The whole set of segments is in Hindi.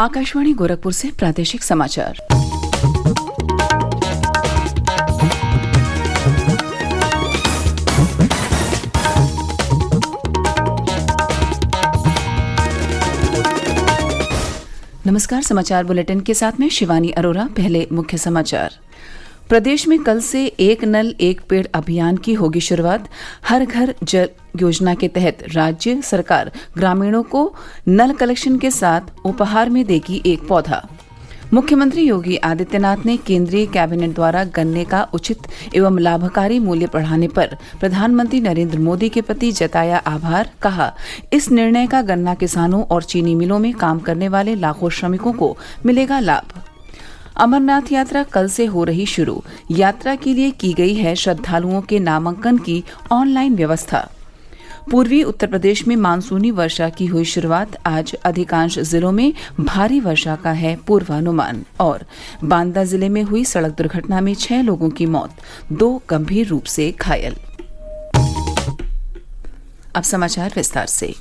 आकाशवाणी गोरखपुर से प्रादेशिक समाचार। नमस्कार, समाचार बुलेटिन के साथ में शिवानी अरोरा। पहले मुख्य समाचार। प्रदेश में कल से एक नल एक पेड़ अभियान की होगी शुरुआत। हर घर जल योजना के तहत राज्य सरकार ग्रामीणों को नल कनेक्शन के साथ उपहार में देगी एक पौधा। मुख्यमंत्री योगी आदित्यनाथ ने केंद्रीय कैबिनेट द्वारा गन्ने का उचित एवं लाभकारी मूल्य बढ़ाने पर प्रधानमंत्री नरेंद्र मोदी के प्रति जताया आभार। कहा, इस निर्णय का गन्ना किसानों और चीनी मिलों में काम करने वाले लाखों श्रमिकों को मिलेगा लाभ। अमरनाथ यात्रा कल से हो रही शुरू। यात्रा के लिए की गई है श्रद्धालुओं के नामांकन की ऑनलाइन व्यवस्था। पूर्वी उत्तर प्रदेश में मानसूनी वर्षा की हुई शुरुआत। आज अधिकांश जिलों में भारी वर्षा का है पूर्वानुमान। और बांदा जिले में हुई सड़क दुर्घटना में 6 लोगों की मौत, 2 गंभीर रूप से घायल। अब समाचार विस्तार से।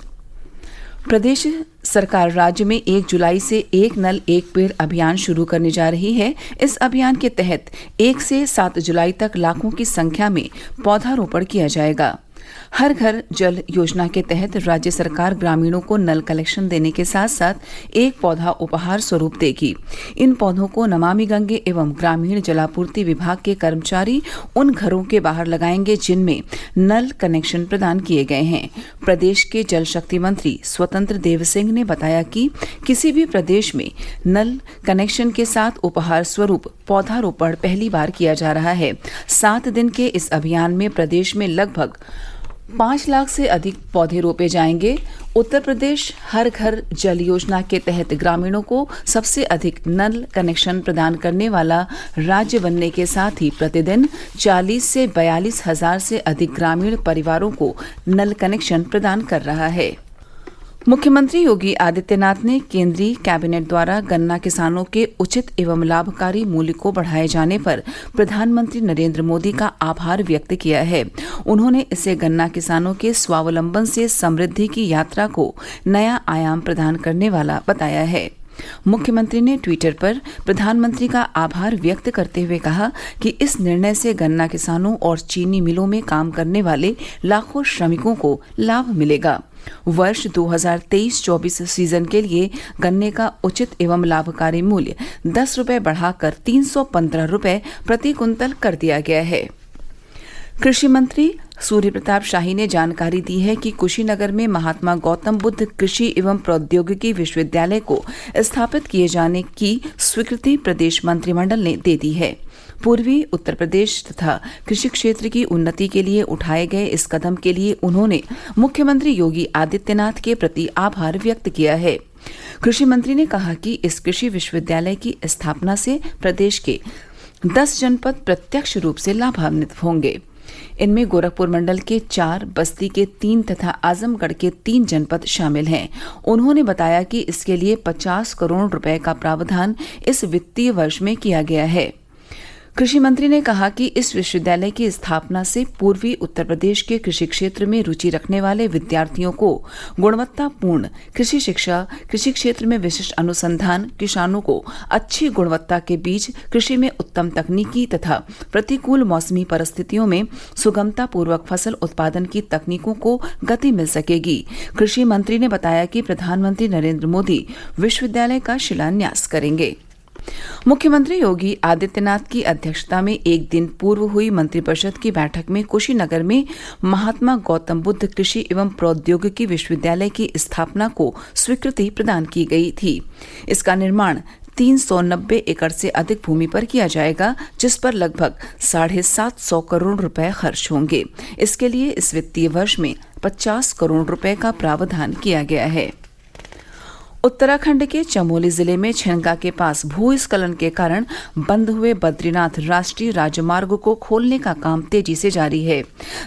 प्रदेश सरकार राज्य में 1 जुलाई से एक नल एक पेड़ अभियान शुरू करने जा रही है। इस अभियान के तहत 1 से 7 जुलाई तक लाखों की संख्या में पौधारोपण किया जाएगा। हर घर जल योजना के तहत राज्य सरकार ग्रामीणों को नल कनेक्शन देने के साथ साथ एक पौधा उपहार स्वरूप देगी। इन पौधों को नमामि गंगे एवं ग्रामीण जलापूर्ति विभाग के कर्मचारी उन घरों के बाहर लगाएंगे जिनमें नल कनेक्शन प्रदान किए गए हैं। प्रदेश के जल शक्ति मंत्री स्वतंत्र देव सिंह ने बताया कि किसी भी प्रदेश में नल कनेक्शन के साथ उपहार स्वरूप पौधारोपण पहली बार किया जा रहा है। 7 दिन के इस अभियान में प्रदेश में लगभग 5 लाख से अधिक पौधे रोपे जाएंगे। उत्तर प्रदेश हर घर जल योजना के तहत ग्रामीणों को सबसे अधिक नल कनेक्शन प्रदान करने वाला राज्य बनने के साथ ही प्रतिदिन 40 से 42 हजार से अधिक ग्रामीण परिवारों को नल कनेक्शन प्रदान कर रहा है। मुख्यमंत्री योगी आदित्यनाथ ने केंद्रीय कैबिनेट द्वारा गन्ना किसानों के उचित एवं लाभकारी मूल्य को बढ़ाए जाने पर प्रधानमंत्री नरेंद्र मोदी का आभार व्यक्त किया है। उन्होंने इसे गन्ना किसानों के स्वावलंबन से समृद्धि की यात्रा को नया आयाम प्रदान करने वाला बताया है। मुख्यमंत्री ने ट्विटर पर प्रधानमंत्री का आभार व्यक्त करते हुए कहा कि इस निर्णय से गन्ना किसानों और चीनी मिलों में काम करने वाले लाखों श्रमिकों को लाभ मिलेगा। वर्ष 2023-24 सीजन के लिए गन्ने का उचित एवं लाभकारी मूल्य 10 रुपये बढ़ाकर 315 रुपये प्रति कुंतल कर दिया गया है। कृषि मंत्री सूर्य प्रताप शाही ने जानकारी दी है कि कुशीनगर में महात्मा गौतम बुद्ध कृषि एवं प्रौद्योगिकी विश्वविद्यालय को स्थापित किए जाने की स्वीकृति प्रदेश मंत्रिमंडल ने दे दी है। पूर्वी उत्तर प्रदेश तथा कृषि क्षेत्र की उन्नति के लिए उठाए गए इस कदम के लिए उन्होंने मुख्यमंत्री योगी आदित्यनाथ के प्रति आभार व्यक्त किया है। कृषि मंत्री ने कहा कि इस कृषि विश्वविद्यालय की स्थापना से प्रदेश के 10 जनपद प्रत्यक्ष रूप से लाभान्वित होंगे। इनमें गोरखपुर मंडल के 4, बस्ती के 3 तथा आजमगढ़ के 3 जनपद शामिल हैं। उन्होंने बताया कि इसके लिए 50 करोड़ रुपए का प्रावधान इस वित्तीय वर्ष में किया गया है। कृषि मंत्री ने कहा कि इस विश्वविद्यालय की स्थापना से पूर्वी उत्तर प्रदेश के कृषि क्षेत्र में रुचि रखने वाले विद्यार्थियों को गुणवत्तापूर्ण कृषि शिक्षा, कृषि क्षेत्र में विशिष्ट अनुसंधान, किसानों को अच्छी गुणवत्ता के बीज, कृषि में उत्तम तकनीकी तथा प्रतिकूल मौसमी परिस्थितियों में सुगमता पूर्वक फसल उत्पादन की तकनीकों को गति मिल सकेगी। कृषि मंत्री ने बताया कि प्रधानमंत्री नरेंद्र मोदी विश्वविद्यालय का शिलान्यास करेंगे। मुख्यमंत्री योगी आदित्यनाथ की अध्यक्षता में एक दिन पूर्व हुई मंत्रिपरिषद की बैठक में कुशीनगर में महात्मा गौतम बुद्ध कृषि एवं प्रौद्योगिकी विश्वविद्यालय की स्थापना को स्वीकृति प्रदान की गई थी। इसका निर्माण 390 एकड़ से अधिक भूमि पर किया जाएगा, जिस पर लगभग 750 करोड़ रुपए खर्च होंगे। इसके लिए इस वित्तीय वर्ष में 50 करोड़ रुपए का प्रावधान किया गया है। उत्तराखंड के चमोली जिले में छिनका के पास भूस्खलन के कारण बंद हुए बद्रीनाथ राष्ट्रीय राजमार्ग को खोलने का काम तेजी से जारी है।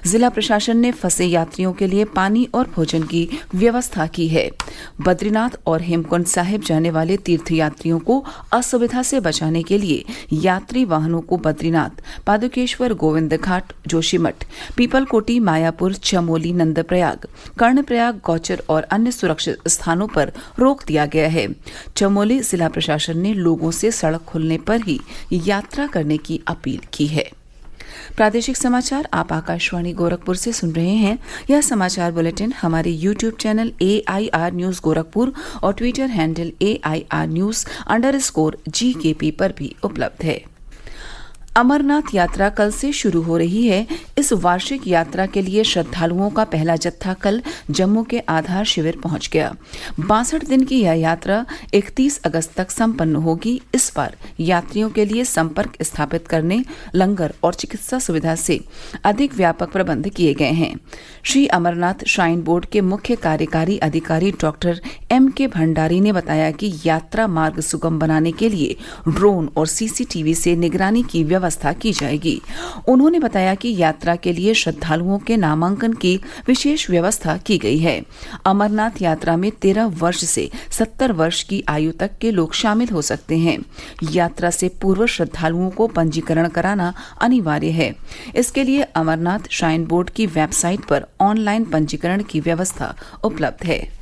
जिला प्रशासन ने फंसे यात्रियों के लिए पानी और भोजन की व्यवस्था की है। बद्रीनाथ और हेमकुंड साहिब जाने वाले तीर्थयात्रियों को असुविधा से बचाने के लिए यात्री वाहनों को बद्रीनाथ, पादुकेश्वर, गोविंद घाट, जोशीमठ, पीपलकोटी, मायापुर, चमोली, नंदप्रयाग, कर्णप्रयाग, गौचर और अन्य सुरक्षित स्थानों पर रोक रोक दिया गया है। चमोली जिला प्रशासन ने लोगों से सड़क खुलने पर ही यात्रा करने की अपील की है। प्रादेशिक समाचार आप आकाशवाणी गोरखपुर से सुन रहे हैं। यह समाचार बुलेटिन हमारे YouTube channel AIR news Gorakhpur और ट्विटर हैंडल AIR News_GKP पर भी उपलब्ध है। अमरनाथ यात्रा कल से शुरू हो रही है। इस वार्षिक यात्रा के लिए श्रद्धालुओं का पहला जत्था कल जम्मू के आधार शिविर पहुंच गया। 62 दिन की यह यात्रा 31 अगस्त तक संपन्न होगी। इस बार यात्रियों के लिए संपर्क स्थापित करने, लंगर और चिकित्सा सुविधा से अधिक व्यापक प्रबंध किए गए हैं। श्री अमरनाथ श्राइन बोर्ड के मुख्य कार्यकारी अधिकारी डॉक्टर MK भंडारी ने बताया कि यात्रा मार्ग सुगम बनाने के लिए ड्रोन और CCTV से निगरानी की व्यवस्था की जाएगी। उन्होंने बताया कि यात्रा के लिए श्रद्धालुओं के नामांकन की विशेष व्यवस्था की गई है। अमरनाथ यात्रा में 13 वर्ष से 70 वर्ष की आयु तक के लोग शामिल हो सकते हैं। यात्रा से पूर्व श्रद्धालुओं को पंजीकरण कराना अनिवार्य है। इसके लिए अमरनाथ श्राइन बोर्ड की वेबसाइट पर ऑनलाइन पंजीकरण की व्यवस्था उपलब्ध है।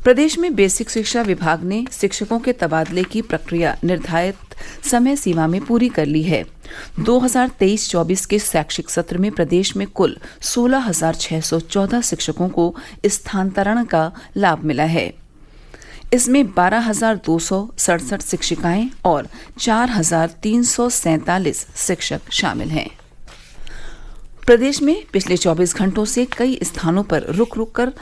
प्रदेश में बेसिक शिक्षा विभाग ने शिक्षकों के तबादले की प्रक्रिया निर्धारित समय सीमा में पूरी कर ली है। 2023-24 के शैक्षिक सत्र में प्रदेश में कुल 16,614 शिक्षकों को स्थानांतरण का लाभ मिला है। इसमें 12,267 शिक्षिकाएं और 4,347 शिक्षक शामिल हैं। प्रदेश में पिछले 24 घंटों से कई स्थानों पर रुक रुक कर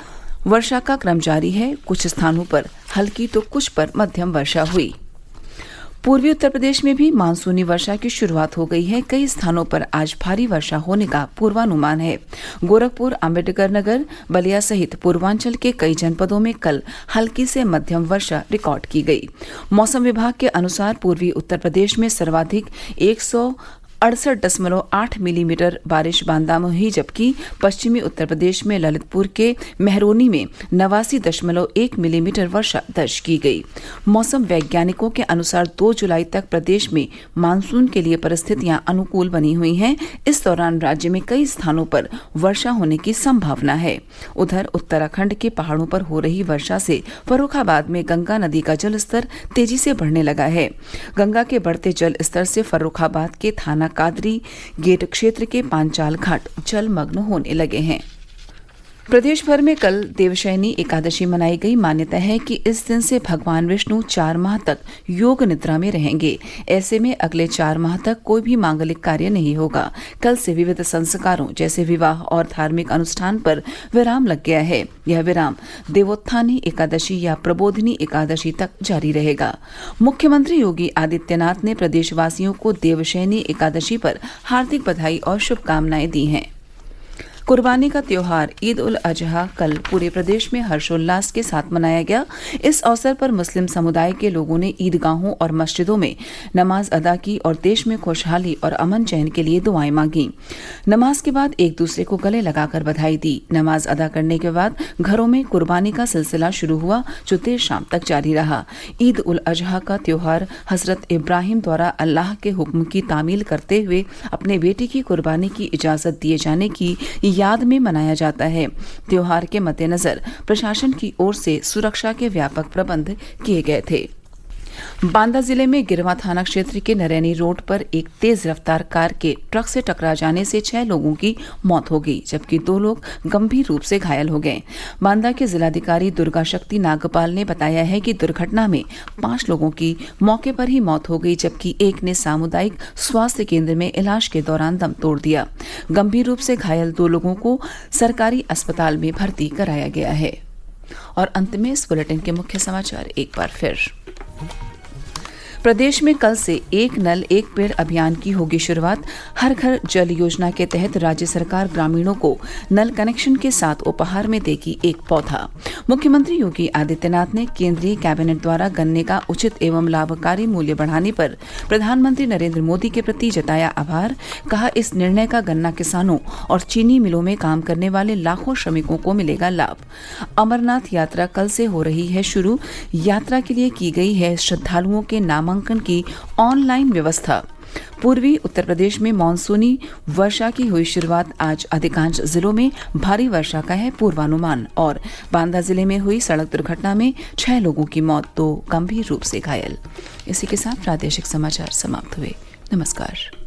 वर्षा का क्रम जारी है। कुछ स्थानों पर हल्की तो कुछ पर मध्यम वर्षा हुई। पूर्वी उत्तर प्रदेश में भी मानसूनी वर्षा की शुरुआत हो गई है। कई स्थानों पर आज भारी वर्षा होने का पूर्वानुमान है। गोरखपुर, अम्बेडकर नगर, बलिया सहित पूर्वांचल के कई जनपदों में कल हल्की से मध्यम वर्षा रिकॉर्ड की गई। मौसम विभाग के अनुसार पूर्वी उत्तर प्रदेश में सर्वाधिक 168.8 मिलीमीटर बारिश बांदा में हुई, जबकि पश्चिमी उत्तर प्रदेश में ललितपुर के मेहरोनी में 89.1 मिलीमीटर वर्षा दर्ज की गई। मौसम वैज्ञानिकों के अनुसार 2 जुलाई तक प्रदेश में मानसून के लिए परिस्थितियां अनुकूल बनी हुई हैं। इस दौरान राज्य में कई स्थानों पर वर्षा होने की संभावना है। उधर उत्तराखंड के पहाड़ों पर हो रही वर्षा से फर्रुखाबाद में गंगा नदी का जलस्तर तेजी से बढ़ने लगा है। गंगा के बढ़ते जल स्तर से फर्रुखाबाद के थाना कादरी गेट क्षेत्र के पांचाल घाट जलमग्न होने लगे हैं। प्रदेश भर में कल देवशयनी एकादशी मनाई गई। मान्यता है कि इस दिन से भगवान विष्णु 4 माह तक योग निद्रा में रहेंगे। ऐसे में अगले 4 माह तक कोई भी मांगलिक कार्य नहीं होगा। कल से विविध संस्कारों जैसे विवाह और धार्मिक अनुष्ठान पर विराम लग गया है। यह विराम देवोत्थानी एकादशी या प्रबोधिनी एकादशी तक जारी रहेगा। मुख्यमंत्री योगी आदित्यनाथ ने प्रदेशवासियों को देवशयनी एकादशी पर हार्दिक बधाई और शुभकामनाएं दी हैं। कुर्बानी का त्योहार ईद उल अजहा कल पूरे प्रदेश में हर्षोल्लास के साथ मनाया गया। इस अवसर पर मुस्लिम समुदाय के लोगों ने ईदगाहों और मस्जिदों में नमाज अदा की और देश में खुशहाली और अमन चैन के लिए दुआएं मांगी। नमाज के बाद एक दूसरे को गले लगाकर बधाई दी। नमाज अदा करने के बाद घरों में कुर्बानी का सिलसिला शुरू हुआ, जो देर शाम तक जारी रहा। ईद उल अजहा का त्योहार हजरत इब्राहिम द्वारा अल्लाह के हुक्म की तामील करते हुए अपने बेटे की कुर्बानी की इजाजत दिए जाने की याद में मनाया जाता है। त्योहार के मद्देनजर प्रशासन की ओर से सुरक्षा के व्यापक प्रबंध किए गए थे। बांदा जिले में गिरवा थाना क्षेत्र के नरैनी रोड पर एक तेज रफ्तार कार के ट्रक से टकरा जाने से 6 लोगों की मौत हो गई, जबकि 2 लोग गंभीर रूप से घायल हो गए। बांदा के जिलाधिकारी दुर्गा शक्ति नागपाल ने बताया है कि दुर्घटना में 5 लोगों की मौके पर ही मौत हो गई, जबकि एक ने सामुदायिक स्वास्थ्य केंद्र में इलाज के दौरान दम तोड़ दिया। गंभीर रूप से घायल 2 लोगों को सरकारी अस्पताल में भर्ती कराया गया है। और अंत में इस बुलेटिन के मुख्य समाचार एक बार फिर। प्रदेश में कल से एक नल एक पेड़ अभियान की होगी शुरुआत। हर घर जल योजना के तहत राज्य सरकार ग्रामीणों को नल कनेक्शन के साथ उपहार में देगी एक पौधा। मुख्यमंत्री योगी आदित्यनाथ ने केंद्रीय कैबिनेट द्वारा गन्ने का उचित एवं लाभकारी मूल्य बढ़ाने पर प्रधानमंत्री नरेंद्र मोदी के प्रति जताया आभार। कहा, इस निर्णय का गन्ना किसानों और चीनी मिलों में काम करने वाले लाखों श्रमिकों को मिलेगा लाभ। अमरनाथ यात्रा कल से हो रही है शुरू। यात्रा के लिए की गई है श्रद्धालुओं के नामांकन की ऑनलाइन व्यवस्था। पूर्वी उत्तर प्रदेश में मानसूनी वर्षा की हुई शुरुआत। आज अधिकांश जिलों में भारी वर्षा का है पूर्वानुमान। और बांदा जिले में हुई सड़क दुर्घटना में 6 लोगों की मौत, 2 गंभीर रूप से घायल। इसी के साथ प्रादेशिक समाचार समाप्त हुए। नमस्कार।